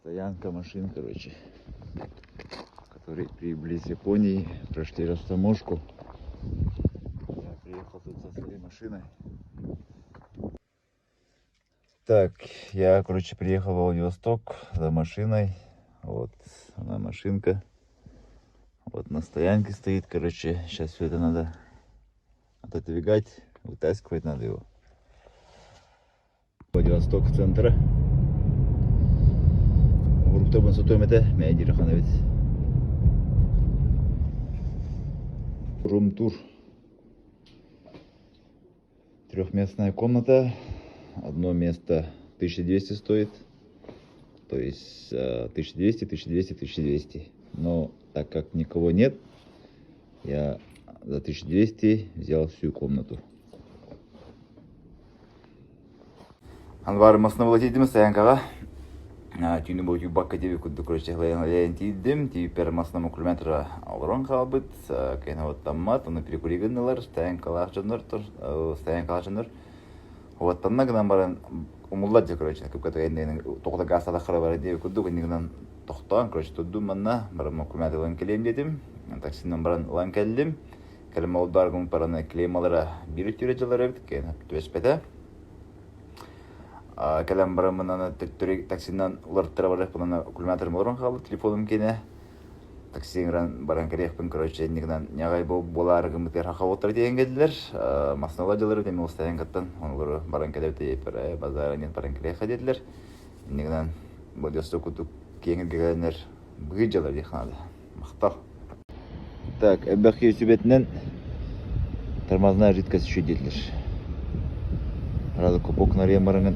Стоянка машин, короче, которые прибыли из Японии, прошли растаможку. Я приехал тут со своей машиной. Так, я, короче, приехал в Владивосток за машиной. Вот она машинка. Вот на стоянке стоит, короче. Сейчас все это надо отодвигать, вытаскивать надо его. Владивосток центра. Группа Бансутомета, Мяйдир Хановец. Рум-тур. Трехместная комната. Одно место 1200 стоит. То есть 1200, 1200, 1200. Но так как никого нет, я за 1200 взял всю комнату. Анвар основатель стоянкага. Түйіні бойы баққа деп күнді көрші ғылайын тейдім. Тейіпер масына километра алырон қалбыт. Кәйін оттаммат, оны перекуригінлер, стоянкалар жыныр. Оттамна гынан барын умуллад же, короче, көпкаты ғайындайын тоқта ғасада қыра бары деп күнді күнігінен тоқтаған, короче, тұддым манна, барыма километр лан келем дедім. Таксинен барын лан келдім. Кәлім аударғым бараны клеймалары бір түрі жылар өбді, кәйін төспеті. Кәлем барымынан таксинен ұларттыра барық бұнан километр молырын қалды, телефоным кені. Таксиңран баран керекпін, короче, негінен неғай боларығым бұтер хақа отыр деген келділер. Масынала жылыры деме ұстайын қаттан, онылары баран келерді епір, базарынан баран кереқа деділер. Негінен Владивосток күтіп кеңірге кәлінер бұғы жылыр дейханады. Мақтал. Так, әббәқи өсібетінен тормозная жидкость үші деділер. Арады көпок нария марыңын.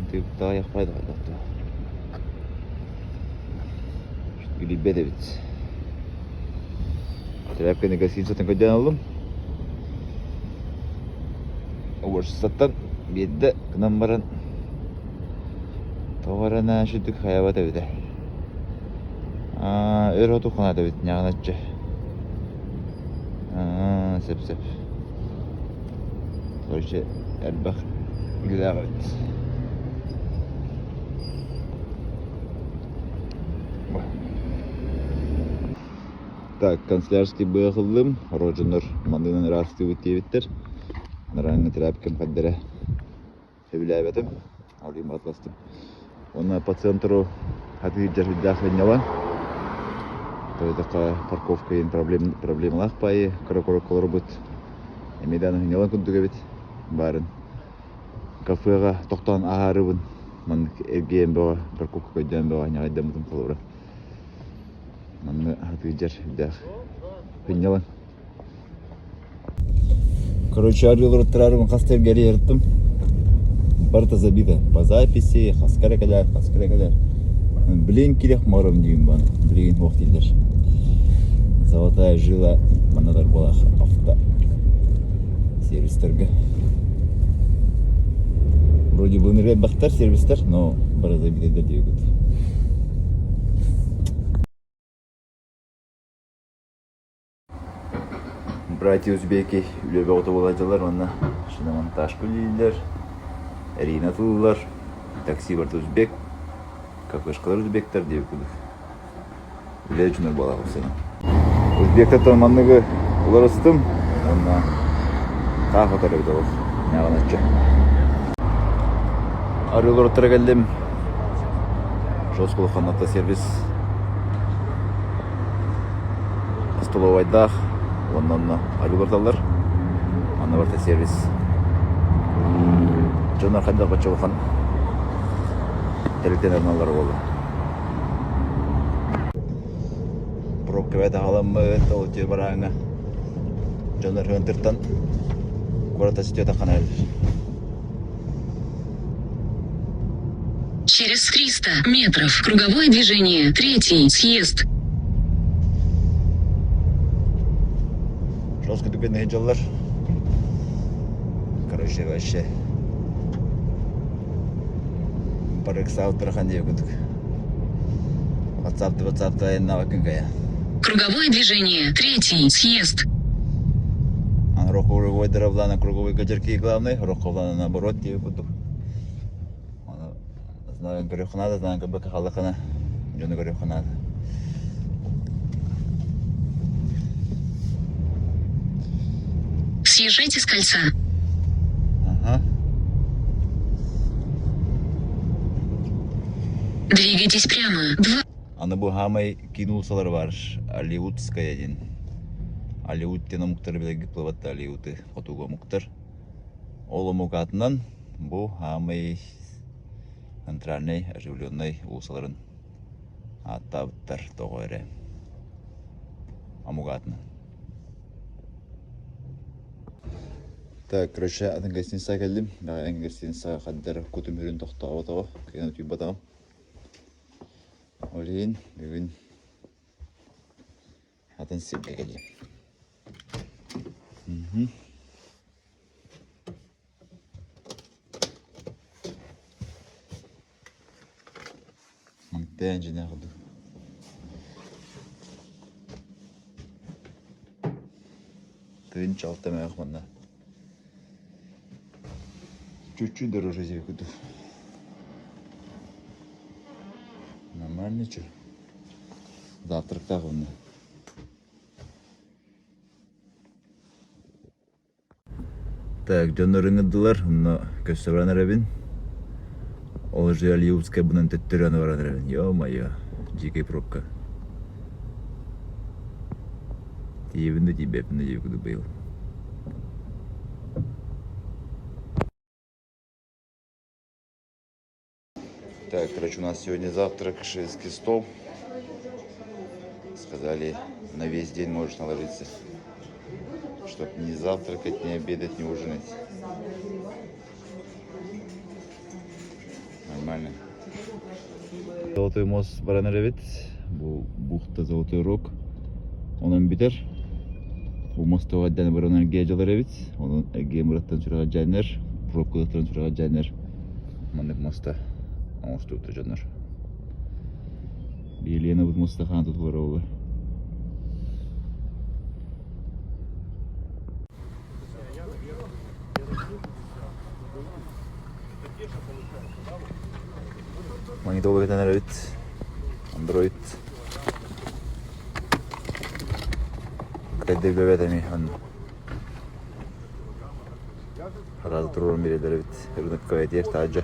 Түйіп тағы яқпайды қайдақты. Грибет ведь. Тряпканы гостиницадан көден алдым. Оршы саттан бедді кінам баран товарына шүдік хаябат әбеді. Өр оту қонады әбеді, няғын атчы. Сәп-сәп. Короче, әлбақ гүләғ әбеді. Так, канцелярский бұғылым, рожыныр мандынан расты өттеветтер. Нараңы терапикам қаддары сөйләй бәтім, алайым атбастым. Оны пациентеру хаты жарбидақ венялан. Тойтақа парковка ең проблемалақ байы, қыры-қоры бұд. Емедан венялан күндігі бет барын. Кафеға тоқтан ағары бұн. Маңық әргейін бұға, парковка көйден бұға, неғайдан бұдым қалуыра. Манны отведешь, да. Поняла. Короче, арилор трарым хастер гори ертым. Барта забита по записи, хаскара кадар. Блин, кирях маром дим бан. Блин, вахтилдер. Золотая жила манадар была авто сервистерга. Вроде бы ныряет бахтар сервистер, но бара забита да девгут. Братья узбеки үлебе оты боладылар, онна шиномонтаж күлейлер, әрейін атылылар, такси барты узбек, кафешкалар узбектер деп күдік. Үлелі жүнір балағы сені. Узбектаттан маннығы ұлар ұстым, онна қақ отары өті олар, неған атчы. Арылар ұттыра кәлдім, жоспылы қанатта сервис, столовайдақ, Оннан арылырдалар, аны барта сервис. Жонар қайдақ бачы олған тәліктен арналары болды. Пробка бәді қаламы өтті ол түйе бараңа. Жонар өндірттан көрата сүтеді қана әлір. Через 300 метров круговое движение, 3-й съезд. Жестко дүкенде жаллар. Короче, вообще. Барык сауыт тұрған деп күдік. WhatsApp айынна бакын кая. Круговое движение, 3-й съезд. Руховый ойдырабла на круговой катерки главный, руховла наоборот деп күдік. Знаю, горюханада, знаю, как бы кахалахана. Джона горюханада. Съезжайте с кольца. Ага. Двигайтесь прямо. 2. Аны бу хамай кинулсалар бар. Алиутская ден. Алиуттен муктар билеги плыватты Алиуты фотуга муктар. Ол мукатынан бу хамай центральный оживленный усаларын аттабыттар тоғойре. Амугатынан. Так, короче, атын гостиницаға келдім. Атын гостиницаға қаддар күтім үрін тоқтауы тауы. Кені түйіп батағым. Олейін, бүгін атын сепке келдім. Маңтайын жіне қылды. Түйін чалтамай ақманна. Чуть-чуть дороже себе куду. Нормально, что? Завтрак-то он. Так, жонор ыңыддылар, но көстөбран арабин. Ол же Алиутская бунан төттөрөн баран арабин. Ё-моё, жеке пробка. Тиебинде тибепинде жеп куду быйыл. Так, короче, у нас сегодня завтрак, шведский стол. Сказали, на весь день можешь наложиться, чтобы не завтракать, не обедать, не ужинать. Нормально. Золотой мост Баранаревит, бухта Золотой Рог. Он битер. Bu mostu addan baranlar geceler evet. Onun Gemuratan sürüyor canlar, Prokulatan sürüyor canlar. Manık mosta. Mostu tutuyorlar. Bilene bu mosta kan tutulur oldu. Monitörü getiren evet. Android. Kaydı bebeğimi han. Herhalde durum biri evet. Ürünü kayıt yer tacı.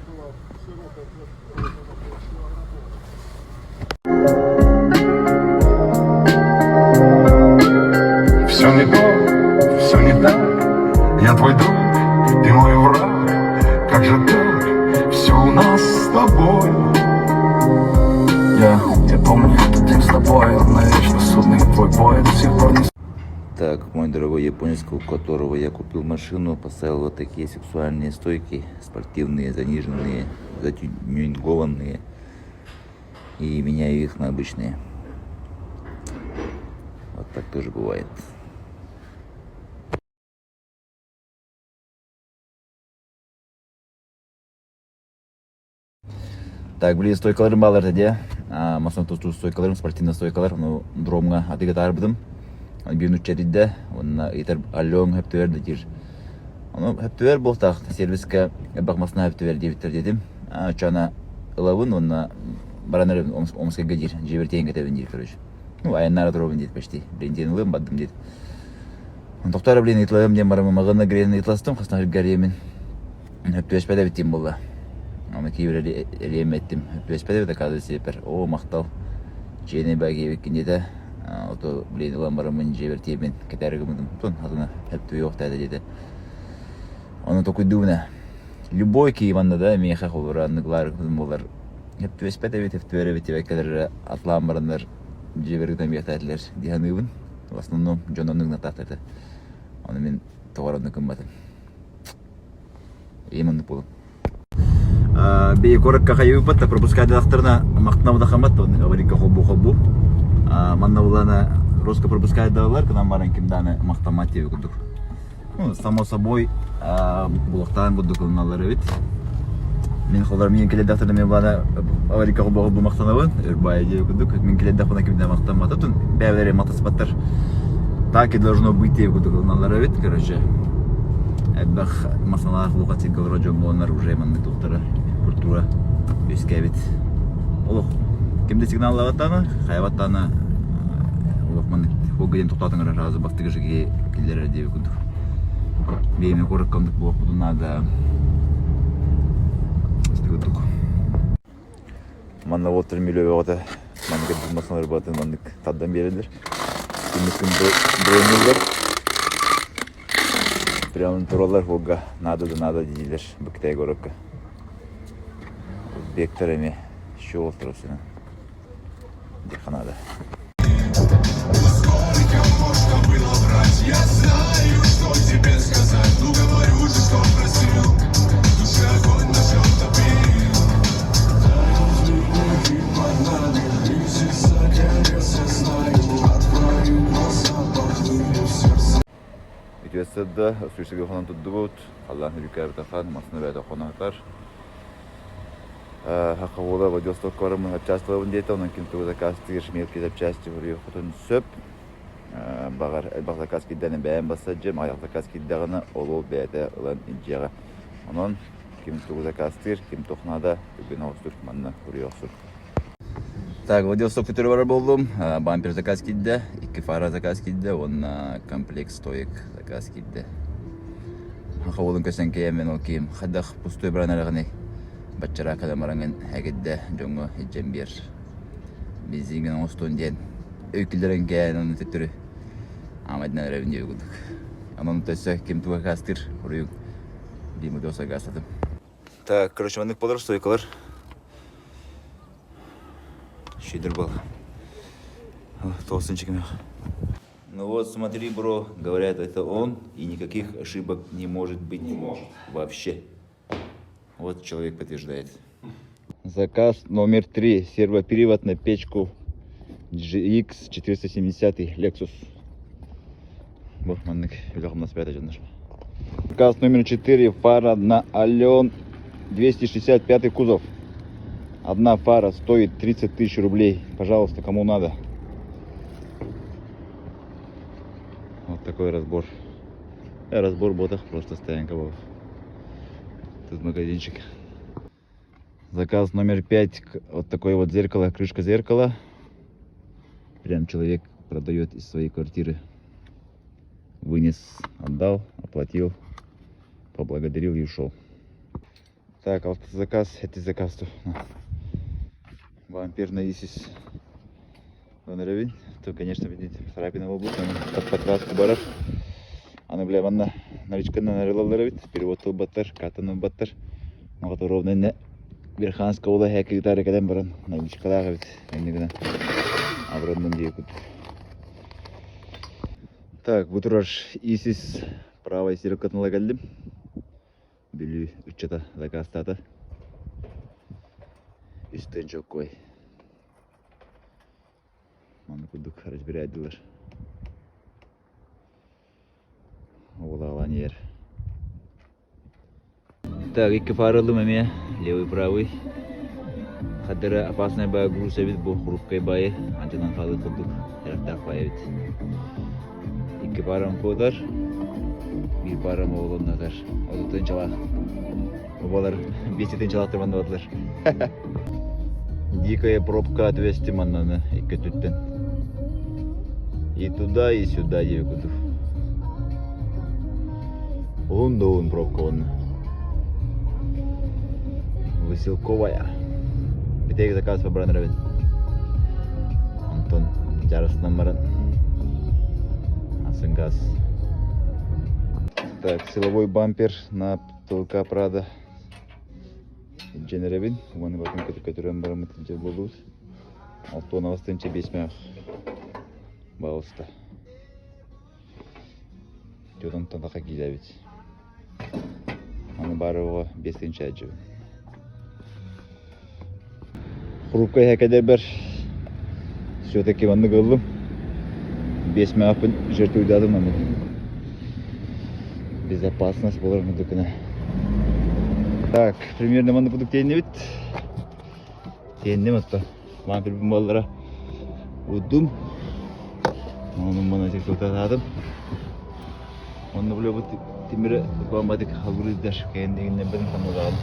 Все не то, все не так. Я твой друг, ты мой враг. Как же так? Все у нас с тобой. Я помню этот день с тобой. Навечно судный твой бой до сих пор не... Так, мой дорогой японец, у которого я купил машину, поставил вот такие сексуальные стойки, спортивные, заниженные, затюнингованные, и меняю их на обычные. Вот так тоже бывает. Так, блин, стойкаларым балар деди. Масан тусту стойкаларым, спортивный стойкалар, ну дромга атыга тарбыдым. Bir nüçeride, onunla yeter alyon hep verdi dir. Onu hep ver boltak serviske bakmasına hep ver diye dedim. Çana ılavın onunla baranlar omska gadir, civerteyin getirin dir короче. Ну, аяннар дробын дит почти. Бренден ылым бадым дит. Он тоқтар блин итлаым дем барам магына грен итластым, хасна гаремен. Hep veşpede bittim bolla. Onu kibir eliyem ettim. Hep veşpede de kadı seper. O maqtal. Çeyne bagi bekinde Ото, блин, ламбарамын жебертеймен кетәргімдім. Тон, атына әпті yoқтайды деді. Оны токуй дұвна. Любой кейманда да, мен қақ олар, анығылар, олар. Әпті өспәді бет, әпті өрі бет, әкелер атламбарандар жебергіден бектәділер. Диханығын, в основном, жононығына тақтырды. Оны мен тоғаранды күмбатым. Емінді болым. Бей коракка қайы өпатта, пропускайды ақтырына мақтынавы да қаматты, оны аварикка холбу. Манна улана русска пропускает доллар, к нам маленьким даны махтамати викудук. Ну, само собой, булактан будук налар вит. Мен холдар мен келет дактырда мен бана аварика холбогу бу мактанабын, үрбай де викудук. Мен келет дактырда кимде мактамата тун. Бәвләре мотоспаттар. Так и должно быть викудук налар вит, короче. Эбах масалар лугатик говорожок болнар уже манны туктара культура. Üskebit. Олох. Kimde signal lavattana, hayvattana олох маны хогден тоқтатыңар разы бактыгы жиги киллер деп күндү. Бейме корыккандык болуп надо. Стыгыдык. Манна отыр милөө бата. Манга дымасалар батын мандык таддан берилер. Кимдикин бронелер. Прям туралар хога надо дейдилер быктай корыкка. Бектереме şu oturusuna. Диханада. Ütüyesinde sürüsü falan tuttu bu. Allah'ın hükârı takan, masını böyle konaklar. Хахавола Владивосток корым участвовал где-то, он кинту заказ тырш мелкие запчасти в Рио Хотон сөп. Багар элбак заказ киддәне бәйән басаджым, аяк заказ киддәгәне олол бәйәдә ылан инҗәгә. Онон кинту заказ тыр, ким тохнада бүген авыстыр манна Рио Хотон. Так, Владивосток фитер бар булдым. Бампер заказ киддә, 2 фара заказ киддә, он комплект стоек заказ киддә. Хахаволын көсән киемен ол кием. Хадах пустой бранарыгыны. Бачара каламаранган хагидда жонго хиджембир бизиген остон ден өкүлдөрөн кәен аны төтүрү амадна ревинде үгүдүк анан төсө ким туга кастыр урук диму доса гасадым. Так, короче, мандык болор стойкалар шидер был толстенчик. Ну вот смотри, бро, говорят, это он, и никаких ошибок не может быть вообще. Вот человек подтверждает. Заказ номер 3. Сервоперевод на печку GX 470 Lexus. Бахманник, великом на света жанр. Заказ номер 4. Фара на Ален 265 кузов. Одна фара стоит 30 тысяч рублей. Пожалуйста, кому надо. Вот такой разбор. Разбор ботах, просто стоянка была. Тут магазинчик. Заказ номер 5. Вот такое вот зеркало, крышка зеркала. Прям человек продает из своей квартиры. Вынес, отдал, оплатил, поблагодарил и ушел. Так, а вот заказ, это заказ. Вампир на ИСИС. Вон то, конечно, видите, царапина в лбу, под подкраску бараш. Аны бля ванна наличканы нарылалары бит, перевод баттар, катаны баттар. Мага ровно не Верханска ула хэк гитара кадам баран наличкалага бит. Эндигенен аброндан дейкут. Так, бу тураш ИСИС правой сирокатына келдим. Билүү үччата закастата. Үстөн жоккой. Маны кудук разбирайдылар. Улаланер. Так, iki фаралы маме, левый правый. Хадыра опасная бая груза вид бу хрупкой баи, антенан фалы кудук, ярактак бая вид. Iki парам подар, bir парам оғылын назар. Одутын чалақ. Обалар бесетен чалақтыр манда бадылар. Дикая пробка отвести маннаны, iki түттен. И туда, и сюда деве кудук. Он пробка он. Выселковая. Битек заказ по бранеровин. Антон жарысынан баран. Асынгаз. Так, силовой бампер на ТЛК Прада. Дженеревин. Вон bakın kötü барамыт жер болуз. Алтон авастынча бесмях. Бауста. Жодон тондака кидебит. Аны барыгы 5-нче аҗы. Хрупкая хакадер бер. Все-таки ванны кылдым. 5 мапын жертв уйдадым аны. Безопасность болар мындыкына. Так, примерно ванны будук тейинне бит. Тейинне мытта. Вампир баллара удум. Onun bana çekti adam. Onu böyle bu timire bambadik halburuzlar kendinden benim tanıdığım.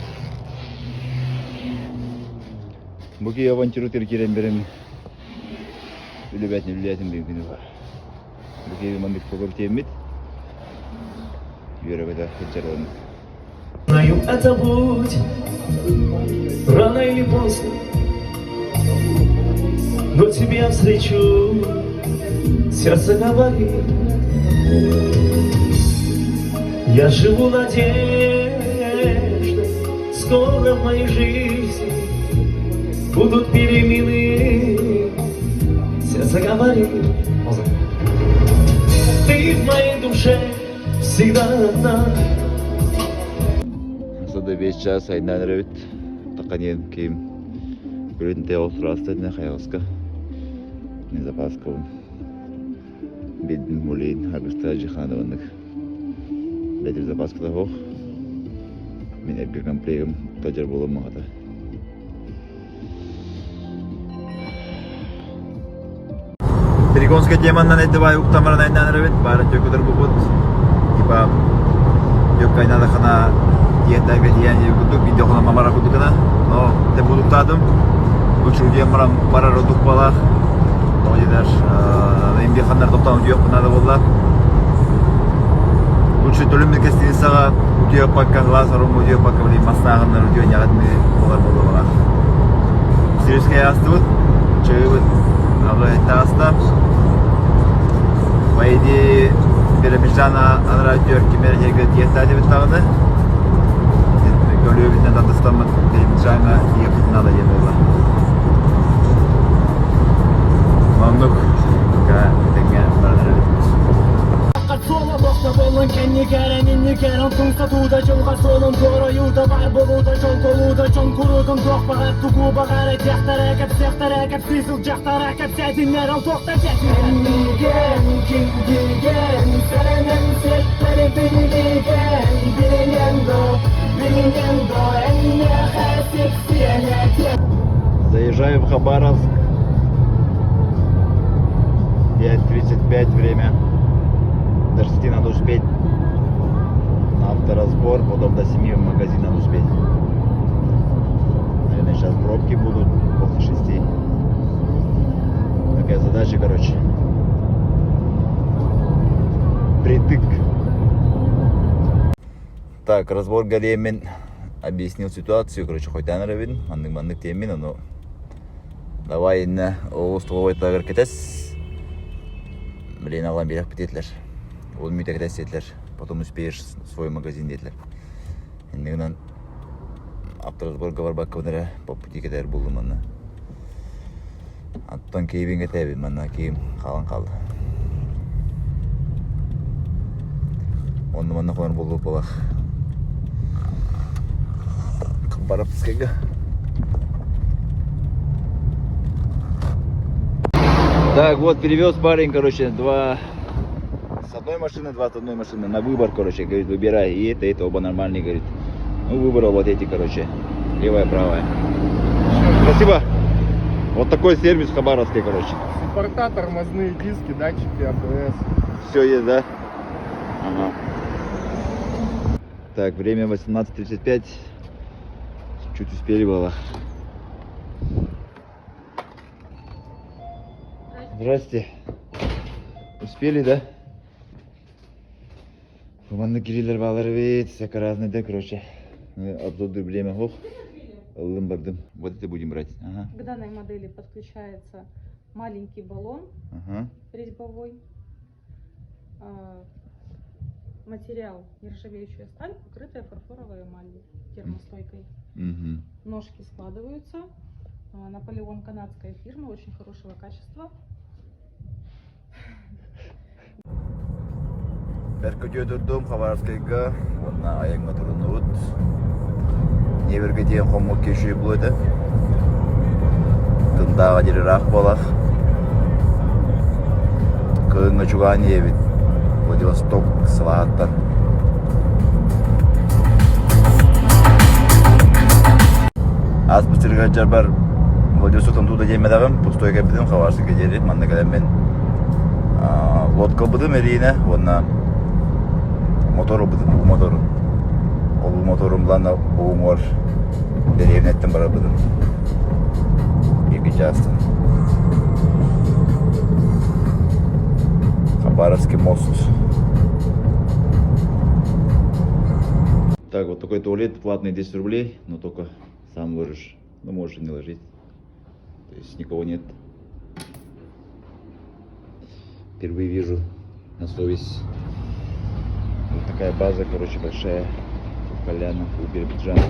Bugün avantürü terkiren benim ülübetin bir günü var. Bugün mandık program temit. Yürü kadar hıçarlandık. Знаю, это будет рано или поздно, но тебя встречу, сердце говорит. Я живу надеждой, скоро в моей жизни будут перемены. Сердце говорит, ты в моей душе всегда одна. Sada 5 час айдан ревит. Таканен ким. Көрүн те осрасты не хаялска. Не запасков. Бедин мулин агыста жихановник. Бедир запаскада хох. Мен эпир комплегим тажар боломагата. Перегонская теманан эдебай уктамаран айдан ревит. Барын төкөдөр бупут. Типа Ёккайнада хана диетага дияние кутук видео хана мамара кутукана, но те буду тадым. Учу демарам марар одук балах. Но едер эмди хандар токтан удиок надо болла. Учу төлөм кестини сага удиок пакка лазаром удиок пакка бли маснагындар удиок нягатны болар болду балах. Сириская астыбыт, чыгыбыт ага таста. Вайди Беремижана анрадио кемерге диета деп тагыды. Гөлөбүнөн датастамын Беремижана епит надо ебола. Мамдук ка деген бардар. Сола бақта болын кенне кәрәнен не кәрән тұң сатуда жылға солын тораюда бар болуда жол толуда жон құрудың тоқ бағар туку бағар жақтар әкеп сесіл жақтар әкеп сәдінер ал тоқта жәтін деген сәнім сеттері білген до әнне қәсік сене. Заезжаю в Хабаровск. 5:35 время. До 6 надо успеть на авторазбор, потом до 7 в магазин надо успеть. Наверное, сейчас пробки будут после 6. Такая задача, короче. Притык. Так, разбор Галемен объяснил ситуацию, короче, хоть я нравен, мандык темин, но давай на устовой тагыр кетес. Блин, алам берег бітетлер. Ол мүйті кәдәс етілер, потом успеешь свой магазин детілер. Ендігінен авторазборға бар баққыбынары по пути кәдәр болдым манна. Аттан кейбен кәтәбін манна, кейім қалан қалды. Онды манна қолар болу болақ. Барып түскеге. Так, вот перевез парень, короче, два... С одной машины, два с одной машины. На выбор, короче, говорит, выбирай. И это оба нормальные, говорит. Ну, выбрал вот эти, короче. Левая, правая. Спасибо. Вот такой сервис хабаровский, короче. Суппорта, тормозные диски, датчики АБС. Все есть, да? Ага. Так, время 18:35. Чуть успели было. Здрасте. Успели, да? Команда Кириллер Валерович, всяко разное, да, короче. Обзор дублема, ох. Бардым. Вот это будем брать. Ага. К данной модели подключается маленький баллон резьбовой. Материал нержавеющая сталь, покрытая фарфоровой эмалью, термостойкой. Ножки складываются. Наполеон канадская фирма, очень хорошего качества. Беркөтө турдум Хабаровскайга, онна аягына турунут. Неберге дейін қомық кешуі болды. Тындағы дерірақ болақ. Кыңы чуған ебіт. Владивосток сылағаттан. Аз бұстырға жарбар Владивостоктан туда жемедағым. Пустойға бідім Хабаровскайга жері. Манда кәлем мен лодка бұдым әрейіне. Онна мотору бұдым, мотору. Ол моторум лана оңор деревнеттен бара бұдым. часто. Хабаровский мост. Так, вот такой туалет, платный 10 рублей, но только сам ложишь. Ну, можешь не ложить. То есть никого нет. Впервые вижу на совесть. Вот такая база, короче, большая. Поляна у Биробиджана.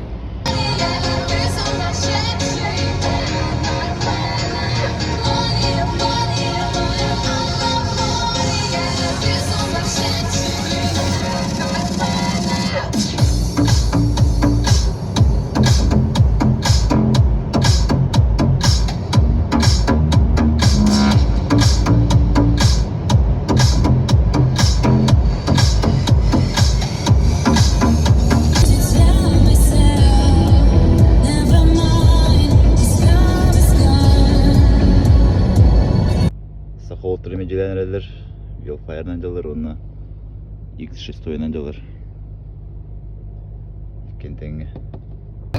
Сахолтырымен желенерелер, Велфайрнан жалар, онна X6 жалар. Кентеңе.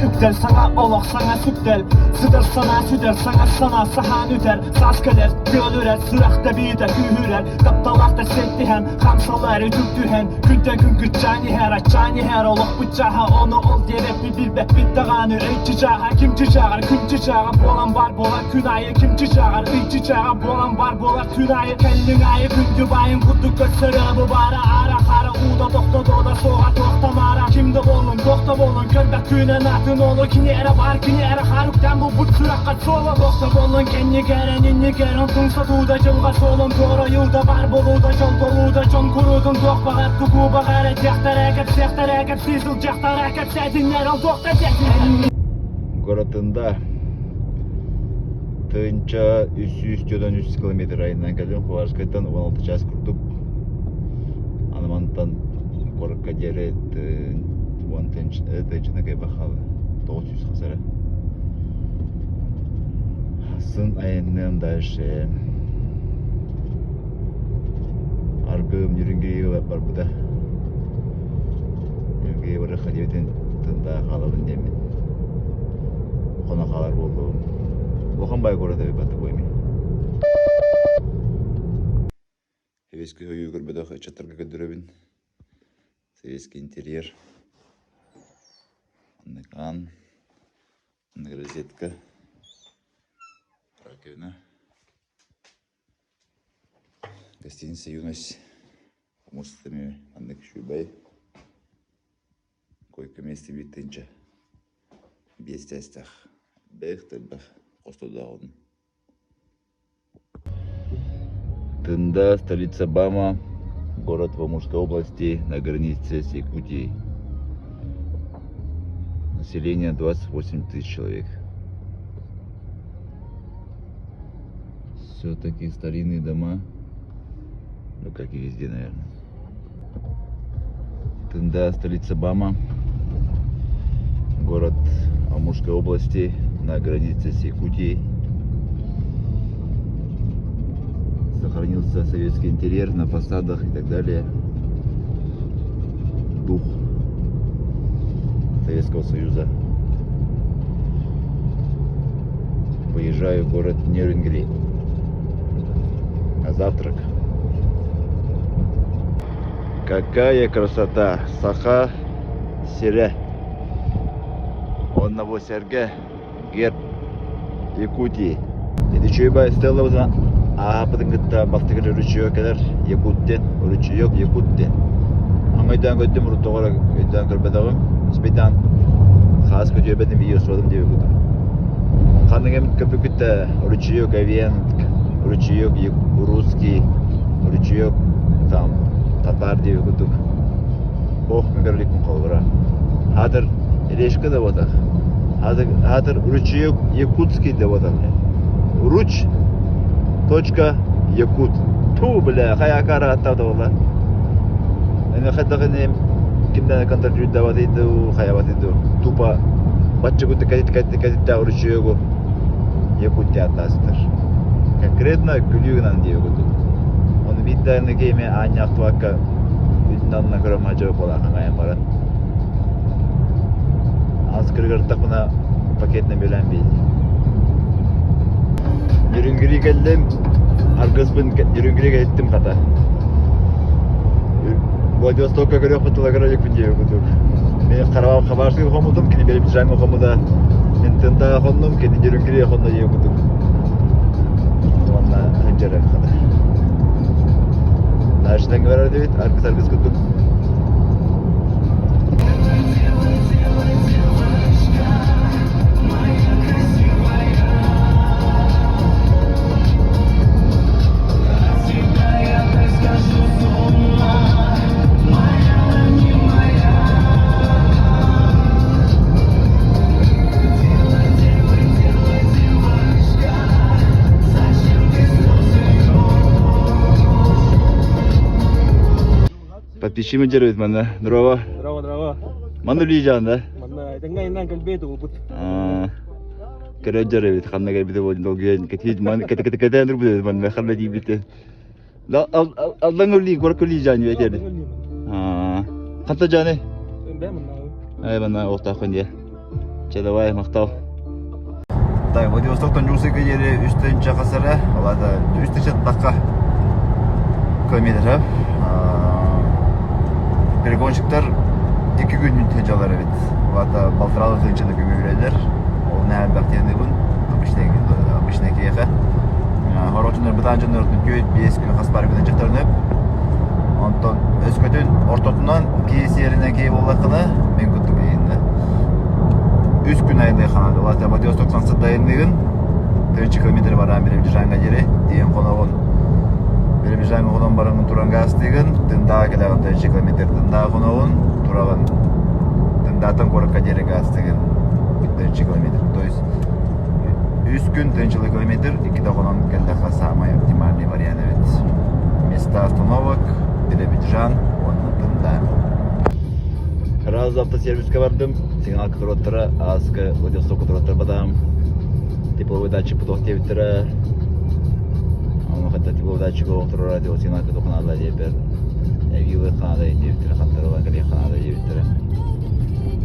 Sütler sana olak sana sütler Sıdır sana süder sana sana sahan üter Saskaler görürer sürekte bir de hühürer Kaptalakta setti hem kamsaları tüktü hem Günden gün gütçani her açani her olak bıçaha Onu ol diyerek bir bilbek bittağanı Ey çağır kim çağır kim çağır Bolan var bolar künayı kim çağır Ey çağır bolan var bolar künayı Kellin ayı gündü bayın kutu götsürü bu bara Ara kara uda dokta doda soğa dokta mara Kimde olun dokta olun görbek güne natın olur Kinere var kinere haruktan bu bıçırakka sola Dokta olun kenni geren inni geren Tungsa tuğda jılga solun Tora yurda var boluda jol doluda Jon kurudun dok bağır tuku bağır Sektar ekep sizil cektar ekep Sedinler al dokta dedin Городында тынча 300-300 километр айынан келдим. Хабаровскайдан 16 час курдук. Анымантан городка жери тынчына кай бахалы 900 хазара. Сын айынан дальше аргым жүрүнгеге бар буда. Жүрүнгеге бар хадибетен тында калабын демен. Қонақалар болды. Лоханбай города баты боймен. Советский үй көрбеді чатырға көдіребін. Советский интерьер. Кран. Розетка. Раковина. Гостиница «Юность». Помощниками Аннык Шуйбай. Койка месте битынча. Без тестах. Бехтельбах. Костодауын. Тында, столица Бама, город в Амурской области на границе с Якутией. Население 28 тысяч человек. Все такие старинные дома, ну как и везде, наверное. Тында, столица Бама, город Амурской области на границе с Якутией. Сохранился советский интерьер на фасадах и так далее. Дух Советского Союза. Поезжаю в город Нерюнгри на завтрак. Какая красота! Саха Сире. Он на Восерге. Герб Якутии. Эдичуйба Стелловна, а потом где-то балтыгали ручеек кадер Якуттен, ручеек Якуттен. Аңайдан көттім рутоғара өйдан көрбедағым, спейтан хас көтөбедім видеосы бадым деп өкудім. Қаныңым көпі күтті ручеек авиент, ручеек русский, ручеек там татар деп өкудім. Ох, мегерликім қалғыра. Хадыр решка да водақ. Хадыр ручеек якутский да водақ. Руч точка якут. Ту, бля, хаякара аттавда ола. Эне хаддағын кимден контроль дават иду, хаяват иду. Тупа батчы күтті кәдетті ручеегу Якутия аттасыдыр. Конкретно күлігінан деп өкуду. Оны биддайны кейме аняқ туаққа үдінанына көрім ажауып ола қаңайын барат. Аз кіргірттақ бұна пакетіне бөлен бейді. Yürüngiri geldim. Arkasın yürüngiri ettim kata. Vladivostok'a göre fıtıla göre diye okuduk. Ben Karabağ Kabarsı'yı okudum ki benim Cizang okumadı. Ben Tınta okudum ki yürüngiri okudum diye okuduk. Onunla hıncara kadar. Naştan göre evet arkası kuttuk. Подпиши держит мана. Здорово. Здорово. Мана лижан да. Мана, тengah inang kalbetu ubut. Kerja держит. Ханна гайбиде вот долгие. Кетит мана кете андр буде мана ханна дибите. Да алдан ули горко лижан ветер. Ханта жаны. Ай мана орта хонья. Челавай мактал. Так, Владивостоктан Жусыга жери 3-касыры. Аларда 3-такка километр. Перегонщиктар 2 күн тежалары бит. Вата Балтыралы тынчыны көмөгүрөйлөр. Ол нәһәр бактыны бун. Обычный кеха. Хорочундар бутан жөндөр көйт 5 күн хаспар күн жактарынып. Онтон өскөтүн ортотунан кейсеринен кей боллакына мен күттүк эйинде. 3 күн айында ханады. Вата Владивостоктан сыдайындыгын 3 километр барам берип жанга жери деген коногон. Беребижан одан бараңын туранга астыгын, тында келеген 3 километр тында коногун, тураган тындатын коракка жерге астыгын 3 километр. То есть 3 күн 3 километр, 2 конон келдеха самый оптимальный вариант evet. Места остановок, Беребижан, онун тында. Раз автосервиске бардым, сигнал кутуроттара, аска Владивосток кутуроттара бадам. Тепловой датчик путоктебиттера. Хотя тепловой датчик октуру радио сигнал кутуканада дебер. Вилы канада дебиттера, хаттарала калия канада дебиттера.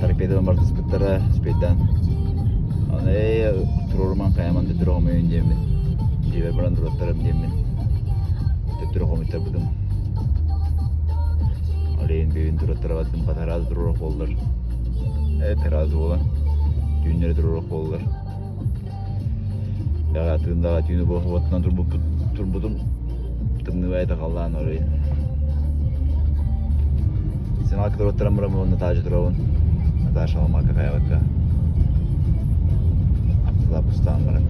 Торпедон барды спиттера, спейттен. Аны турурман каяман детурогом өйін демін. Дебер баран туроттарым демін. Детурогом өттер будым. Алейін бейін туроттара бадым, қатаразы турурок болдыр. Таразы болан. Дүйінлері турурок болдыр. Яға тыындаға түйіні болғы отынан турбудым. Тымны байда қалдан орайын. Сен алқы туроттарам бұрам оны тажы тұрауын. Наташа алмақа қайаватқа. Абдылла бұстан бұрам.